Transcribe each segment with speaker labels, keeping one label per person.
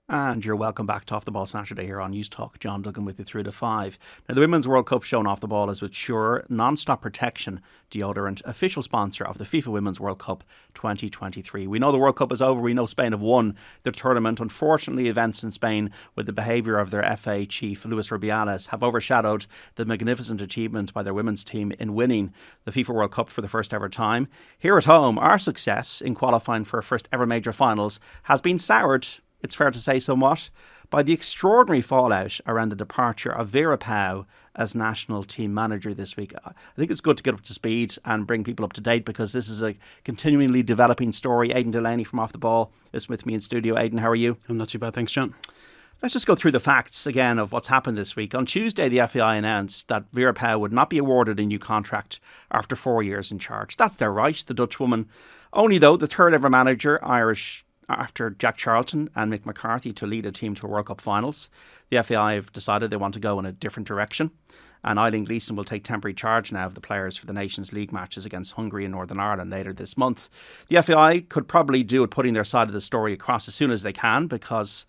Speaker 1: And you're welcome back to Off the Ball Saturday here on News Talk. John Duggan with you through to 5. Now, the Women's World Cup shown off the ball is with Sure Non-Stop Protection deodorant, official sponsor of the FIFA Women's World Cup 2023. We know the World Cup is over. We know Spain have won the tournament. Unfortunately, events in Spain with the behaviour of their FA chief, Luis Rubiales, have overshadowed the magnificent achievement by their women's team in winning the FIFA World Cup for the first ever time. Here at home, our success in qualifying for our first ever major finals has been soured, it's fair to say somewhat, by the extraordinary fallout around the departure of Vera Pauw as national team manager this week. I think it's good to get up to speed and bring people up to date because this is a continually developing story. Aidan Delaney from Off the Ball is with me in studio. Aidan, how are you?
Speaker 2: I'm not too bad, thanks, John.
Speaker 1: Let's just go through the facts again of what's happened this week. On Tuesday, the FAI announced that Vera Pauw would not be awarded a new contract after 4 years in charge. That's their right, the Dutch woman. Only, though, the third ever manager, Irish, after Jack Charlton and Mick McCarthy, to lead a team to a World Cup finals. The FAI have decided they want to go in a different direction, and Aidan Gleeson will take temporary charge now of the players for the Nations League matches against Hungary and Northern Ireland later this month. The FAI could probably do it putting their side of the story across as soon as they can, because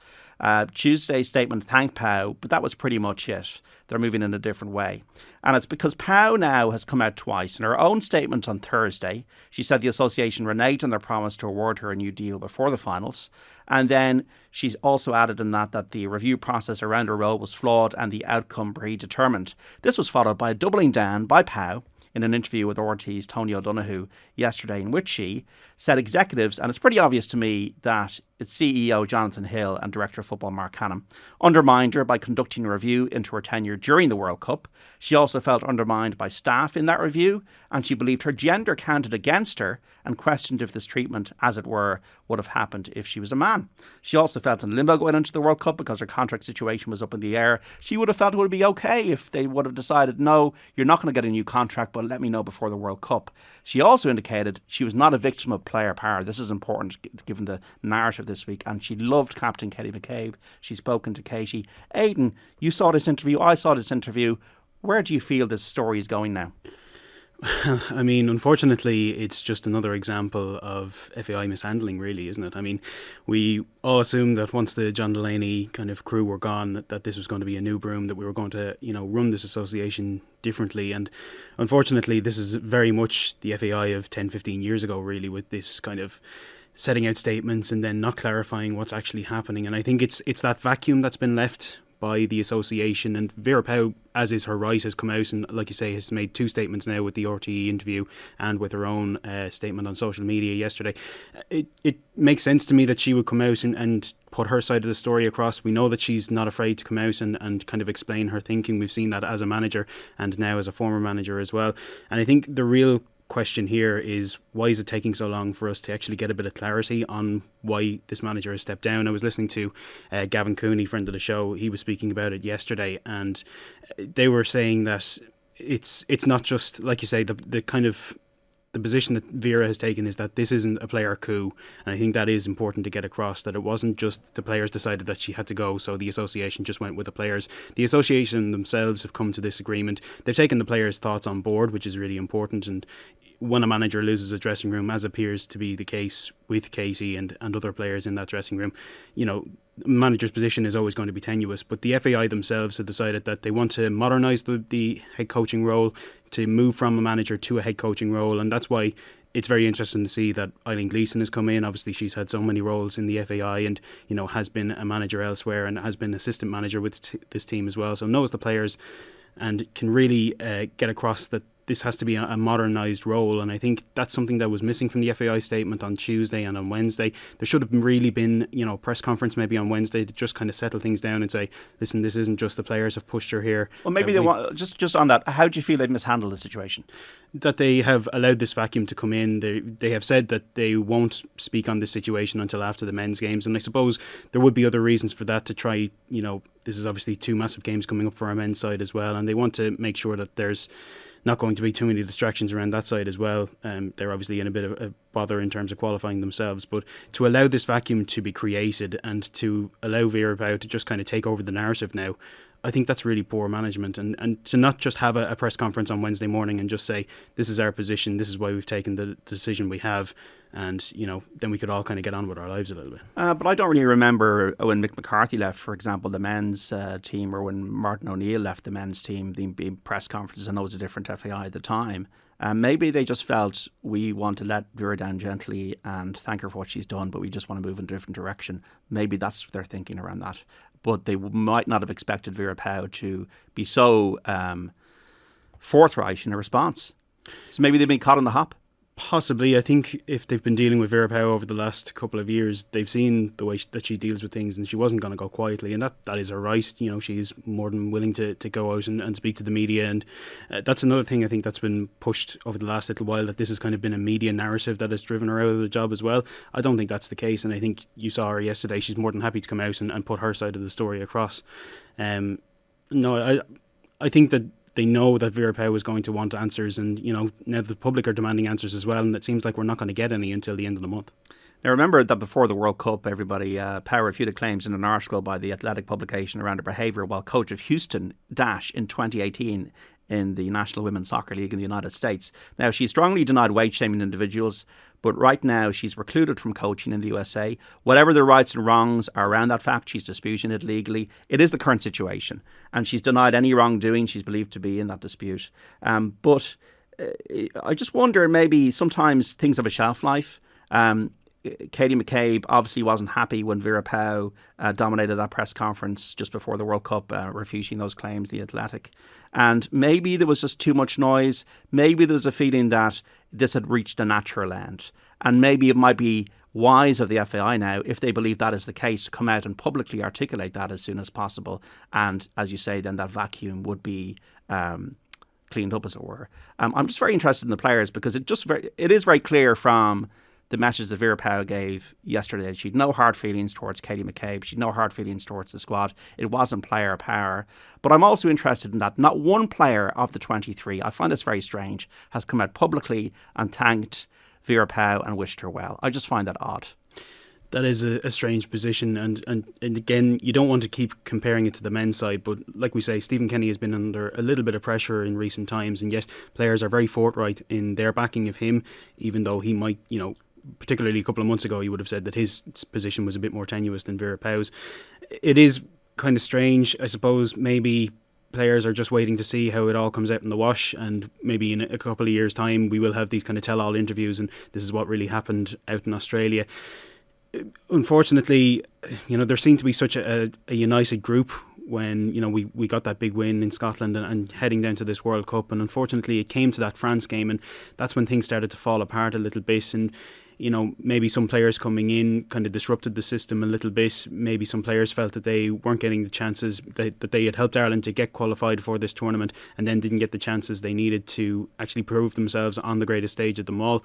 Speaker 1: Tuesday's statement thanked Pauw, but that was pretty much it. They're moving in a different way. And it's because Pauw now has come out twice. In her own statement on Thursday, she said the association reneged on their promise to award her a new deal before the finals. And then she's also added in that the review process around her role was flawed and the outcome predetermined. This was followed by a doubling down by Pauw in an interview with RT's Tony O'Donoghue yesterday, in which she said executives, and it's pretty obvious to me that it's CEO Jonathan Hill and Director of Football Mark Canham, undermined her by conducting a review into her tenure during the World Cup. She also felt undermined by staff in that review, and she believed her gender counted against her and questioned if this treatment, as it were, would have happened if she was a man. She also felt in limbo going into the World Cup because her contract situation was up in the air. She would have felt it would be okay if they would have decided, no, you're not going to get a new contract, but let me know before the World Cup. She also indicated she was not a victim of player power. This is important given the narrative this week, and she loved Captain Katie McCabe. She's spoken to Katie. Aidan, you saw this interview, I saw this interview. Where do you feel this story is going now?
Speaker 2: I mean, unfortunately, it's just another example of FAI mishandling, really, isn't it? I mean, we all assumed that once the John Delaney kind of crew were gone, that this was going to be a new broom, that we were going to, run this association differently. And unfortunately, this is very much the FAI of 10, 15 years ago, really, with this kind of setting out statements and then not clarifying what's actually happening. And I think it's that vacuum that's been left by the association, and Vera Pauw, as is her right, has come out and, like you say, has made two statements now with the RTE interview and with her own statement on social media yesterday. It makes sense to me that she would come out and put her side of the story across. We know that she's not afraid to come out and kind of explain her thinking. We've seen that as a manager and now as a former manager as well. And I think the real question here is, why is it taking so long for us to actually get a bit of clarity on why this manager has stepped down? I was listening to Gavin Cooney, friend of the show. He was speaking about it yesterday, and they were saying that it's not just, like you say, the kind of the position that Vera has taken is that this isn't a player coup, and I think that is important to get across, that it wasn't just the players decided that she had to go, so the association just went with the players. The association themselves have come to this agreement. They've taken the players' thoughts on board, which is really important, and when a manager loses a dressing room, as appears to be the case with Katie and other players in that dressing room, manager's position is always going to be tenuous. But the FAI themselves have decided that they want to modernise the head coaching role, to move from a manager to a head coaching role, and that's why it's very interesting to see that Aidan Gleeson has come in. Obviously, she's had so many roles in the FAI and, has been a manager elsewhere and has been assistant manager with this team as well, so knows the players and can really get across that this has to be a modernised role. And I think that's something that was missing from the FAI statement on Tuesday and on Wednesday. There should have really been, a press conference maybe on Wednesday to just kind of settle things down and say, listen, this isn't just the players have pushed her here.
Speaker 1: Well, maybe they want, just on that, how do you feel they've mishandled the situation?
Speaker 2: That they have allowed this vacuum to come in. They have said that they won't speak on this situation until after the men's games, and I suppose there would be other reasons for that, to try, this is obviously two massive games coming up for our men's side as well, and they want to make sure that there's not going to be too many distractions around that side as well. They're obviously in a bit of a bother in terms of qualifying themselves, but to allow this vacuum to be created and to allow Vera Pauw to just kind of take over the narrative now, I think that's really poor management. And to not just have a press conference on Wednesday morning and just say, this is our position, this is why we've taken the decision we have, and then we could all kind of get on with our lives a little bit.
Speaker 1: But I don't really remember when Mick McCarthy left, for example, the men's team, or when Martin O'Neill left the men's team, the press conferences. I know it was a different FAI at the time. Maybe they just felt, we want to let Vera down gently and thank her for what she's done, but we just want to move in a different direction. Maybe that's their thinking around that. But they might not have expected Vera Pauw to be so forthright in a response. So maybe they've been caught on the hop.
Speaker 2: Possibly. I think if they've been dealing with Vera Pauw over the last couple of years, they've seen the way that she deals with things, and she wasn't going to go quietly, and that is her right. She's more than willing to go out and speak to the media, and that's another thing I think that's been pushed over the last little while, that this has kind of been a media narrative that has driven her out of the job as well. I don't think that's the case, and I think you saw her yesterday. She's more than happy to come out and put her side of the story across. I think that they know that Vera Pauw is going to want answers, and now the public are demanding answers as well, and it seems like we're not going to get any until the end of the month.
Speaker 1: Now remember that before the World Cup, everybody, Pauw refuted claims in an article by the Athletic publication around her behaviour while coach of Houston Dash in 2018 in the National Women's Soccer League in the United States. Now, she strongly denied weight-shaming individuals, but right now she's recluded from coaching in the USA. Whatever the rights and wrongs are around that fact, she's disputing it legally. It is the current situation, and she's denied any wrongdoing she's believed to be in that dispute. But I just wonder, maybe sometimes things have a shelf life. Katie McCabe obviously wasn't happy when Vera Pauw dominated that press conference just before the World Cup, refuting those claims, the Athletic. And maybe there was just too much noise. Maybe there was a feeling that this had reached a natural end. And maybe it might be wise of the FAI now, if they believe that is the case, to come out and publicly articulate that as soon as possible. And as you say, then that vacuum would be cleaned up, as it were. I'm just very interested in the players, because it is very clear from the message that Vera Pauw gave yesterday. She'd no hard feelings towards Katie McCabe. She'd no hard feelings towards the squad. It wasn't player power. But I'm also interested in that not one player of the 23, I find this very strange, has come out publicly and thanked Vera Pauw and wished her well. I just find that odd.
Speaker 2: That is a strange position, and again, you don't want to keep comparing it to the men's side, but like we say, Stephen Kenny has been under a little bit of pressure in recent times, and yet players are very forthright in their backing of him, even though he might, particularly a couple of months ago, he would have said that his position was a bit more tenuous than Vera Pauw's. It is kind of strange, I suppose. Maybe players are just waiting to see how it all comes out in the wash, and maybe in a couple of years' time we will have these kind of tell-all interviews, and this is what really happened out in Australia. Unfortunately, there seemed to be such a united group when we got that big win in Scotland and heading down to this World Cup, and unfortunately it came to that France game, and that's when things started to fall apart a little bit. And maybe some players coming in kind of disrupted the system a little bit. Maybe some players felt that they weren't getting the chances, that they had helped Ireland to get qualified for this tournament and then didn't get the chances they needed to actually prove themselves on the greatest stage of them all.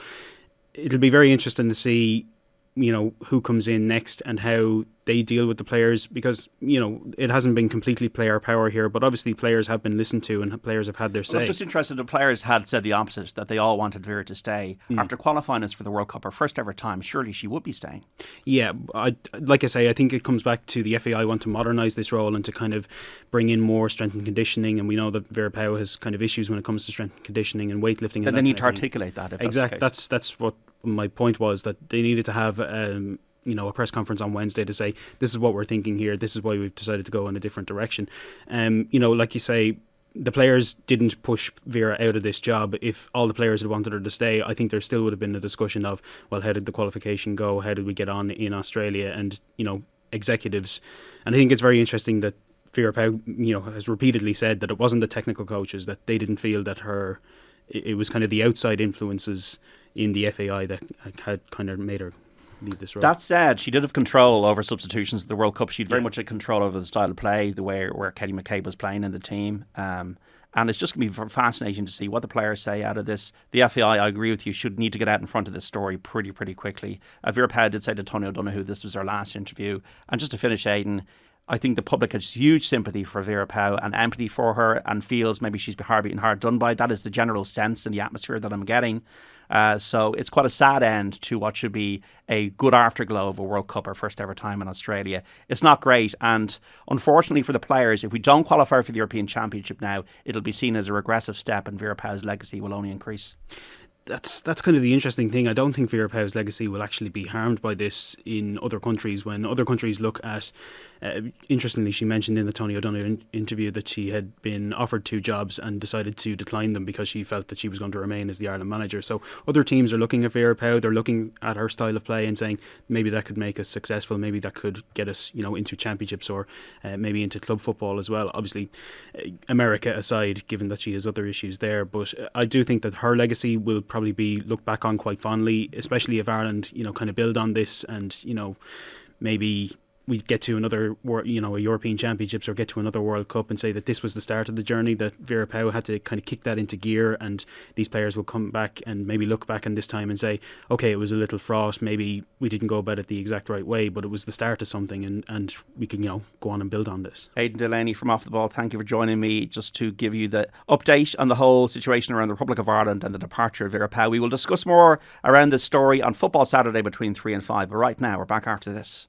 Speaker 2: It'll be very interesting to see who comes in next and how they deal with the players, because it hasn't been completely player power here, but obviously players have been listened to and players have had their say.
Speaker 1: I'm just interested, the players had said the opposite, that they all wanted Vera to stay. After qualifying us for the World Cup, her first ever time, surely she would be staying.
Speaker 2: Yeah, like I say, I think it comes back to the FAI want to modernise this role and to kind of bring in more strength and conditioning, and we know that Vera Pauw has kind of issues when it comes to strength and conditioning and weightlifting.
Speaker 1: And they need to articulate that. If
Speaker 2: exactly,
Speaker 1: that's
Speaker 2: what my point was, that they needed to have a press conference on Wednesday to say, this is what we're thinking here, this is why we've decided to go in a different direction. Like you say, the players didn't push Vera out of this job. If all the players had wanted her to stay, I think there still would have been a discussion of, well, how did the qualification go, how did we get on in Australia, and executives. And I think it's very interesting that Vera Pauw has repeatedly said that it wasn't the technical coaches, that they didn't feel that it was kind of the outside influences in the FAI that had kind of made her leave this role. That
Speaker 1: said, she did have control over substitutions at the World Cup. She had very much a control over the style of play, the way where Katie McCabe was playing in the team. And it's just going to be fascinating to see what the players say out of this. The FAI, I agree with you, should need to get out in front of this story pretty quickly. Vera Pauw did say to Tony O'Donoghue this was her last interview. And just to finish, Aidan, I think the public has huge sympathy for Vera Pauw and empathy for her, and feels maybe she's been hard done by. That is the general sense in the atmosphere that I'm getting. So it's quite a sad end to what should be a good afterglow of a World Cup, our first ever time in Australia. It's not great, and unfortunately for the players, if we don't qualify for the European Championship now, it'll be seen as a regressive step, and Vera Pauw's legacy will only increase.
Speaker 2: That's kind of the interesting thing. I don't think Vera Pauw's legacy will actually be harmed by this in other countries. When other countries look at, interestingly, she mentioned in the Tony O'Donnell interview that she had been offered 2 jobs and decided to decline them because she felt that she was going to remain as the Ireland manager. So other teams are looking at Vera Pauw. They're looking at her style of play and saying maybe that could make us successful. Maybe that could get us, into championships or maybe into club football as well. Obviously, America aside, given that she has other issues there, but I do think that her legacy will probably be looked back on quite fondly, especially if Ireland, kind of build on this and, maybe we get to another, a European Championships or get to another World Cup and say that this was the start of the journey, that Vera Pauw had to kind of kick that into gear, and these players will come back and maybe look back on this time and say, okay, it was a little fraught, maybe we didn't go about it the exact right way, but it was the start of something, and we can, go on and build on this.
Speaker 1: Aidan Delaney from Off the Ball, thank you for joining me just to give you the update on the whole situation around the Republic of Ireland and the departure of Vera Pauw. We will discuss more around this story on Football Saturday between 3 and 5, but right now we're back after this.